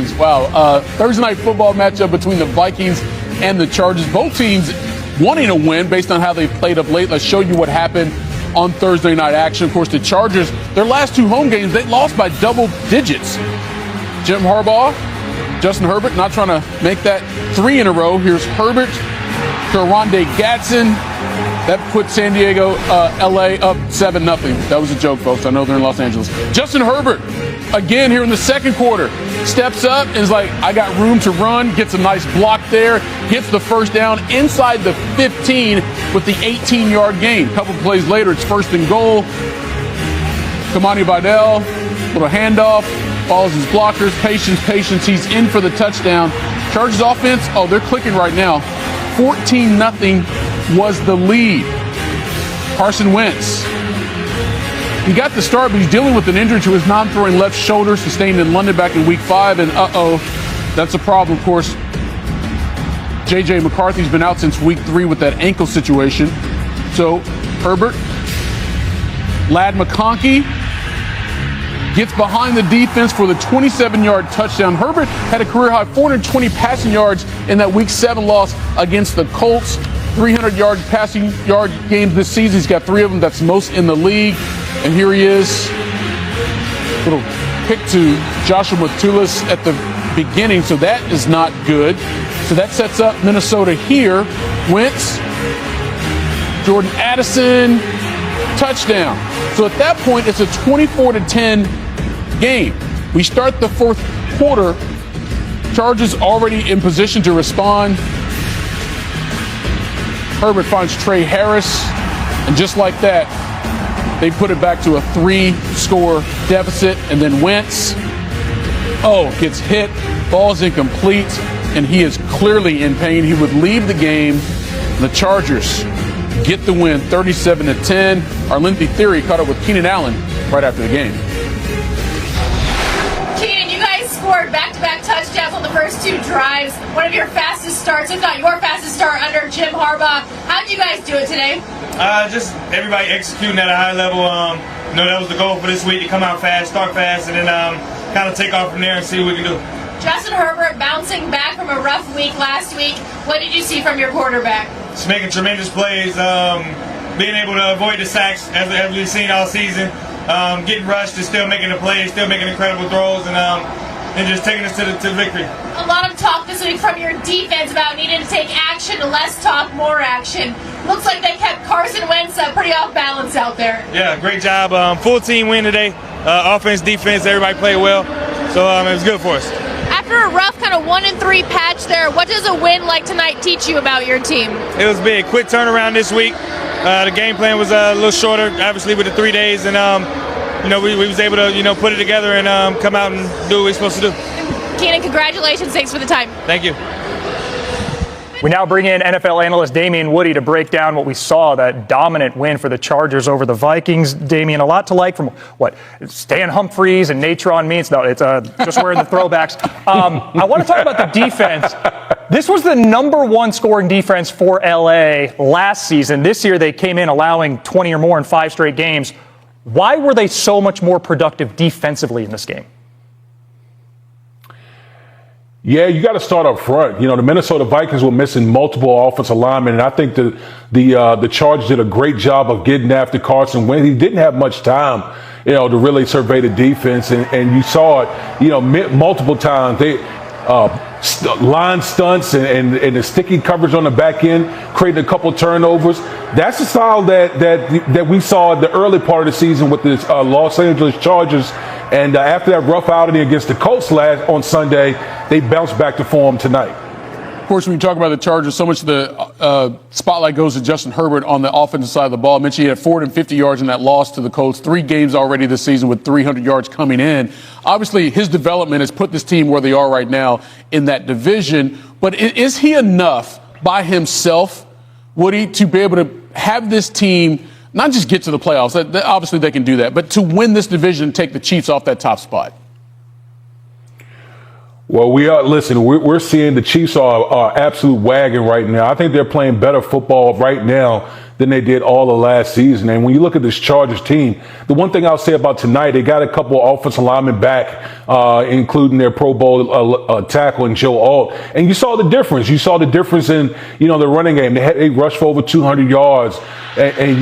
Wow. Thursday night football matchup between the Vikings and the Chargers. Both teams wanting a win based on how they played up late. Let's show you what happened on Thursday night action. Of course, the Chargers, their last two home games, they lost by double digits. Jim Harbaugh, Justin Herbert, not trying to make that three in a row. Here's Herbert to Oronde Gadsden. That put San Diego, LA up 7-0. That was a joke, folks. I know they're in Los Angeles. Justin Herbert, again here in the second quarter, steps up and is like, I got room to run, gets a nice block there, gets the first down inside the 15 with the 18-yard gain. A couple plays later, it's first and goal. Kamani Vidal, little handoff, follows his blockers, patience. He's in for the touchdown. Chargers offense, they're clicking right now. 14-0 was the lead. Carson Wentz. He got the start, but he's dealing with an injury to his non-throwing left shoulder sustained in London back in week 5. And that's a problem, of course. J.J. McCarthy's been out since week 3 with that ankle situation. So Herbert, Ladd McConkey gets behind the defense for the 27-yard touchdown. Herbert had a career-high 420 passing yards in that week 7 loss against the Colts. 300-yard passing yard games this season. He's got 3 of them. That's most in the league. And here he is. Little pick to Joshua Matulis at the beginning, so that is not good. So that sets up Minnesota here. Wentz, Jordan Addison, touchdown. So at that point, it's a 24-10 game. We start the fourth quarter. Chargers already in position to respond. Herbert finds Trey Harris, and just like that, they put it back to a 3-score deficit. And then Wentz, gets hit, ball's incomplete, and he is clearly in pain. He would leave the game. The Chargers get the win, 37-10. Our lengthy theory caught up with Keenan Allen right after the game. Keenan, you guys scored back-to-back touchdowns on the first 2 drives. One of your fastest starts, if not your fastest start, under Jim Harbaugh. How did you guys do it today? Just everybody executing at a high level. That was the goal for this week, to come out fast, start fast, and then kind of take off from there and see what we can do. Justin Herbert bouncing back from a rough week last week. What did you see from your quarterback? Just making tremendous plays, being able to avoid the sacks as we've seen all season, getting rushed and still making the plays, still making incredible throws, and just taking us to victory. A lot of talk this week from your defense about needing to take action, less talk, more action. Looks like they kept Carson Wentz pretty off balance out there. Yeah, great job. Full team win today. Offense, defense, everybody played well. So it was good for us. After a rough kind of 1-3 patch there, what does a win like tonight teach you about your team? It was big. Quick turnaround this week. The game plan was a little shorter, obviously, with the 3 days. And, we was able to, put it together and come out and do what we're supposed to do. Keenan, congratulations. Thanks for the time. Thank you. We now bring in NFL analyst Damien Woody to break down what we saw, that dominant win for the Chargers over the Vikings. Damien, a lot to like from what Stan Humphries and Natron means. No, it's just wearing the throwbacks. I want to talk about the defense. This was the number 1 scoring defense for LA last season. This year they came in allowing 20 or more in 5 straight games. Why were they so much more productive defensively in this game? Yeah, you got to start up front. The Minnesota Vikings were missing multiple offensive linemen, and I think the Chargers did a great job of getting after Carson Wentz. He didn't have much time, to really survey the defense, and you saw it, multiple times. They line stunts and the sticky coverage on the back end, creating a couple turnovers. That's the style that we saw the early part of the season with the Los Angeles Chargers. And after that rough outing against the Colts on Sunday, they bounced back to form tonight. Of course, when you talk about the Chargers, so much of the spotlight goes to Justin Herbert on the offensive side of the ball. I mentioned he had 450 yards in that loss to the Colts, 3 games already this season with 300 yards coming in. Obviously, his development has put this team where they are right now in that division. But is he enough by himself, Woody, to be able to have this team not just get to the playoffs? Obviously, they can do that. But to win this division and take the Chiefs off that top spot? Well, we're seeing the Chiefs are absolute wagon right now. I think they're playing better football right now than they did all of last season. And when you look at this Chargers team, the one thing I'll say about tonight, they got a couple of offensive linemen back, including their Pro Bowl tackle and Joe Alt. And you saw the difference. You saw the difference in, the running game. They rushed for over 200 yards. And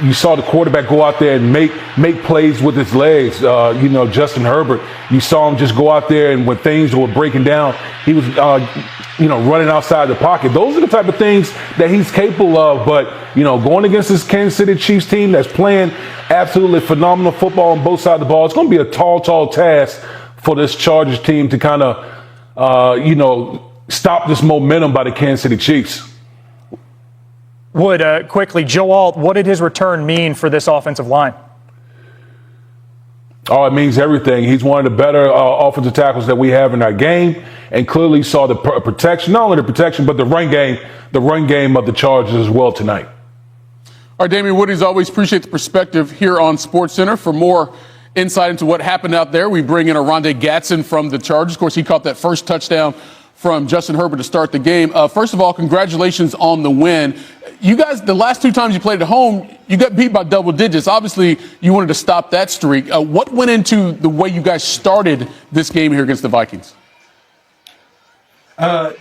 you saw the quarterback go out there and make plays with his legs. Justin Herbert, you saw him just go out there, and when things were breaking down, he was, running outside the pocket. Those are the type of things that he's capable of. But, going against this Kansas City Chiefs team that's playing absolutely phenomenal football on both sides of the ball, it's going to be a tall task for this Chargers team to kind of, stop this momentum by the Kansas City Chiefs. Quickly, Joe Alt, what did his return mean for this offensive line? Oh, it means everything. He's one of the better offensive tackles that we have in our game, and clearly saw the protection, not only the protection, but the run game of the Chargers as well tonight. All right, Damian Woody, as always, appreciate the perspective here on SportsCenter. For more insight into what happened out there, we bring in Oronde Gadsden from the Chargers. Of course, he caught that first touchdown from Justin Herbert to start the game. First of all, congratulations on the win. You guys, the last two times you played at home, you got beat by double digits. Obviously, you wanted to stop that streak. What went into the way you guys started this game here against the Vikings?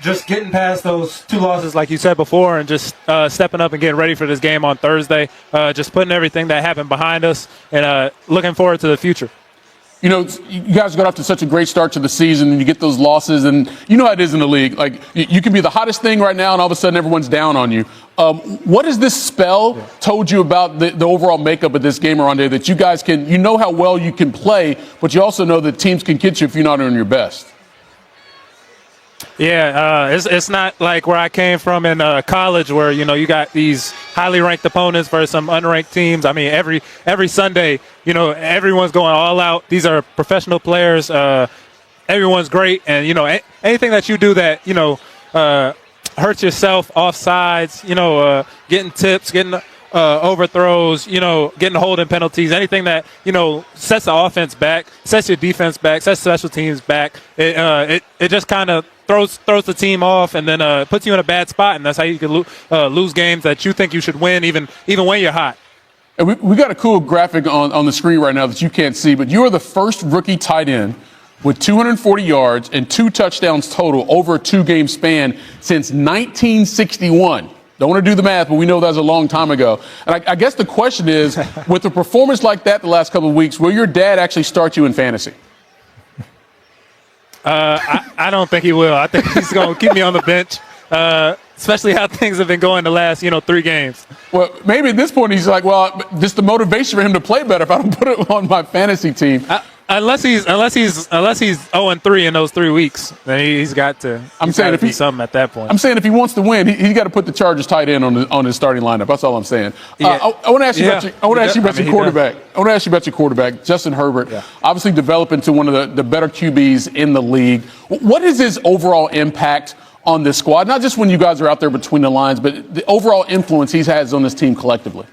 Just getting past those two losses, like you said before, and just stepping up and getting ready for this game on Thursday. Just putting everything that happened behind us and looking forward to the future. You guys got off to such a great start to the season, and you get those losses, and you know how it is in the league. Like, you can be the hottest thing right now, and all of a sudden everyone's down on you. What has this spell told you about the overall makeup of this game, Oronde, that you guys know how well you can play, but you also know that teams can get you if you're not on your best? Yeah, it's not like where I came from in college, where you got these highly ranked opponents versus some unranked teams. I mean, every Sunday, everyone's going all out. These are professional players. Everyone's great, and anything that you do that hurts yourself, offsides, getting tips, getting overthrows, getting holding penalties, anything that sets the offense back, sets your defense back, sets special teams back. It just kind of throws the team off, and then puts you in a bad spot, and that's how you can lose games that you think you should win, even when you're hot. And we got a cool graphic on the screen right now that you can't see, but you are the first rookie tight end with 240 yards and 2 touchdowns total over a 2-game span since 1961. Don't want to do the math, but we know that was a long time ago. And I guess the question is, with a performance like that the last couple of weeks, will your dad actually start you in fantasy? I don't think he will. I think he's going to keep me on the bench, especially how things have been going the last, 3 games. Well, maybe at this point he's like, well, just the motivation for him to play better if I don't put it on my fantasy team. Unless he's 0-3 in those 3 weeks, then he's got to. I'm saying if he's something at that point. I'm saying if he wants to win, he's got to put the Chargers tight end on his starting lineup. That's all I'm saying. Yeah. I want to ask you about your quarterback. I want to ask you about your quarterback, Justin Herbert. Yeah. Obviously developed into one of the better QBs in the league. What is his overall impact on this squad? Not just when you guys are out there between the lines, but the overall influence he has on this team collectively.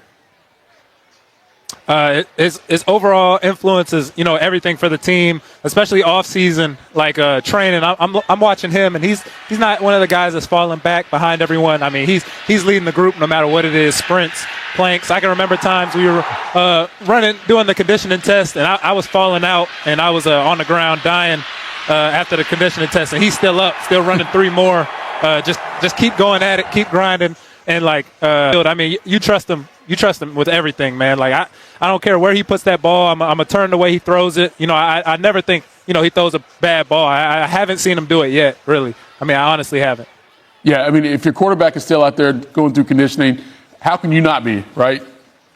His overall influence is, everything for the team, especially off season, like training. I'm watching him, and he's not one of the guys that's falling back behind everyone. I mean, he's leading the group no matter what it is, sprints, planks. I can remember times we were doing the conditioning test, and I was falling out, and I was on the ground dying after the conditioning test, and he's still up, still running 3 more. Just keep going at it, keep grinding, and I mean, you trust him. You trust him with everything, man. Like, I don't care where he puts that ball. I'm going to turn the way he throws it. I never think, he throws a bad ball. I haven't seen him do it yet, really. I mean, I honestly haven't. Yeah, I mean, if your quarterback is still out there going through conditioning, how can you not be, right?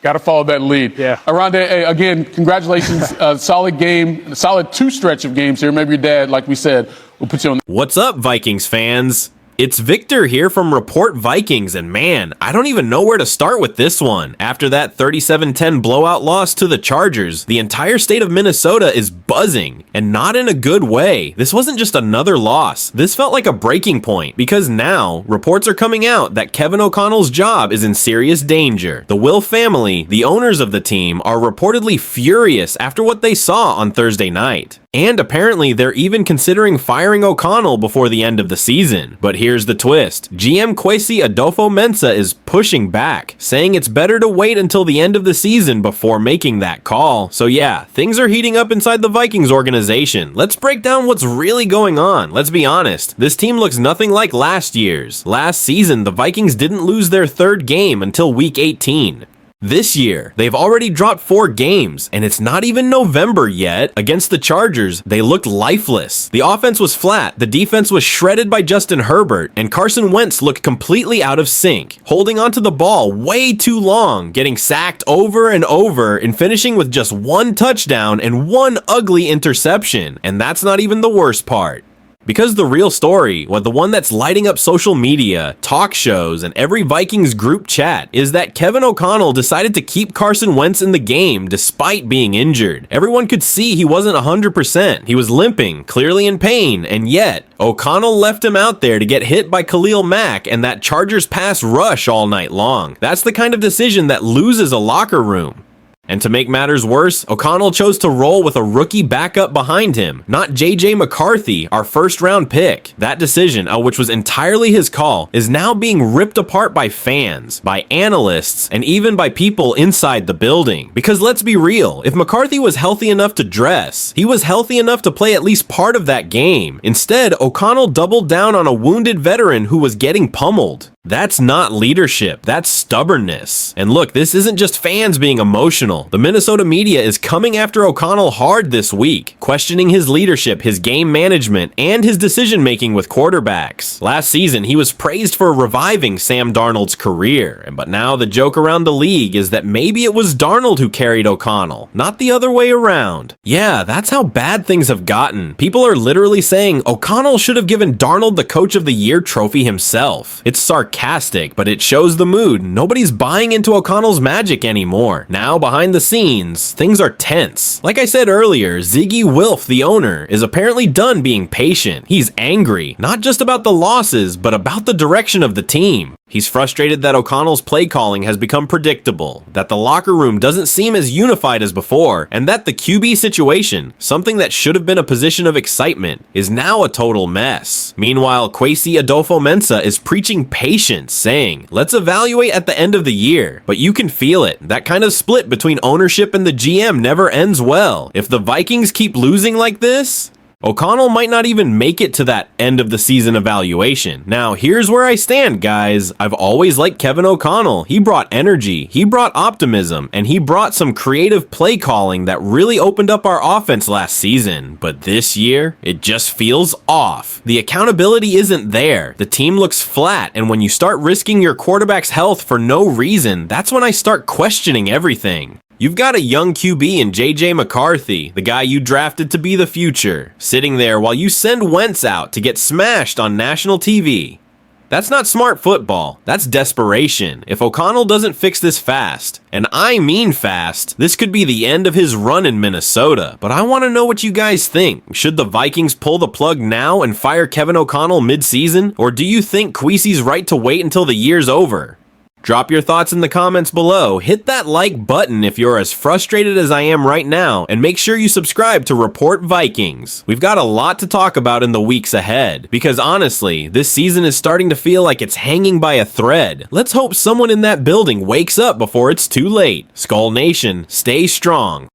Got to follow that lead. Yeah. Oronde, again, congratulations. Solid game, solid 2 stretch of games here. Maybe your dad, like we said, will put you on. What's up, Vikings fans? It's Victor here from Report Vikings, and man, I don't even know where to start with this one. After that 37-10 blowout loss to the Chargers, the entire state of Minnesota is buzzing, and not in a good way. This wasn't just another loss. This felt like a breaking point, because now, reports are coming out that Kevin O'Connell's job is in serious danger. The Will family, the owners of the team, are reportedly furious after what they saw on Thursday night. And apparently, they're even considering firing O'Connell before the end of the season. But here here's the twist. GM Kwesi Adolfo-Mensah is pushing back, saying it's better to wait until the end of the season before making that call. So yeah, things are heating up inside the Vikings organization. Let's break down what's really going on. Let's be honest, this team looks nothing like last year's. Last season, the Vikings didn't lose their third game until week 18. This year, they've already dropped 4 games, and it's not even November yet. Against the Chargers, they looked lifeless. The offense was flat, the defense was shredded by Justin Herbert, and Carson Wentz looked completely out of sync, holding onto the ball way too long, getting sacked over and over, and finishing with just 1 touchdown and 1 ugly interception. And that's not even the worst part. Because the real story, the one that's lighting up social media, talk shows, and every Vikings group chat, is that Kevin O'Connell decided to keep Carson Wentz in the game despite being injured. Everyone could see he wasn't 100%. He was limping, clearly in pain, and yet, O'Connell left him out there to get hit by Khalil Mack and that Chargers pass rush all night long. That's the kind of decision that loses a locker room. And to make matters worse, O'Connell chose to roll with a rookie backup behind him, not J.J. McCarthy, our first-round pick. That decision, which was entirely his call, is now being ripped apart by fans, by analysts, and even by people inside the building. Because let's be real, if McCarthy was healthy enough to dress, he was healthy enough to play at least part of that game. Instead, O'Connell doubled down on a wounded veteran who was getting pummeled. That's not leadership, that's stubbornness. And look, this isn't just fans being emotional. The Minnesota media is coming after O'Connell hard this week, questioning his leadership, his game management, and his decision-making with quarterbacks. Last season, he was praised for reviving Sam Darnold's career, but now the joke around the league is that maybe it was Darnold who carried O'Connell, not the other way around. Yeah, that's how bad things have gotten. People are literally saying O'Connell should have given Darnold the Coach of the Year trophy himself. It's sarcastic, but it shows the mood. Nobody's buying into O'Connell's magic anymore. Now, behind the scenes, things are tense. Like I said earlier, Ziggy Wilf, the owner, is apparently done being patient. He's angry, not just about the losses, but about the direction of the team. He's frustrated that O'Connell's play calling has become predictable, that the locker room doesn't seem as unified as before, and that the QB situation, something that should have been a position of excitement, is now a total mess. Meanwhile, Kwesi Adolfo-Mensah is preaching patience, saying, let's evaluate at the end of the year. But you can feel it. That kind of split between ownership and the GM never ends well. If the Vikings keep losing like this, O'Connell might not even make it to that end of the season evaluation. Now, here's where I stand, guys. I've always liked Kevin O'Connell. He brought energy, he brought optimism, and he brought some creative play calling that really opened up our offense last season. But this year, it just feels off. The accountability isn't there. The team looks flat, and when you start risking your quarterback's health for no reason, that's when I start questioning everything. You've got a young QB in J.J. McCarthy, the guy you drafted to be the future, sitting there while you send Wentz out to get smashed on national TV. That's not smart football, that's desperation. If O'Connell doesn't fix this fast, and I mean fast, this could be the end of his run in Minnesota. But I want to know what you guys think. Should the Vikings pull the plug now and fire Kevin O'Connell mid-season? Or do you think Kwesi's right to wait until the year's over? Drop your thoughts in the comments below, hit that like button if you're as frustrated as I am right now, and make sure you subscribe to Report Vikings. We've got a lot to talk about in the weeks ahead, because honestly, this season is starting to feel like it's hanging by a thread. Let's hope someone in that building wakes up before it's too late. Skull Nation, stay strong.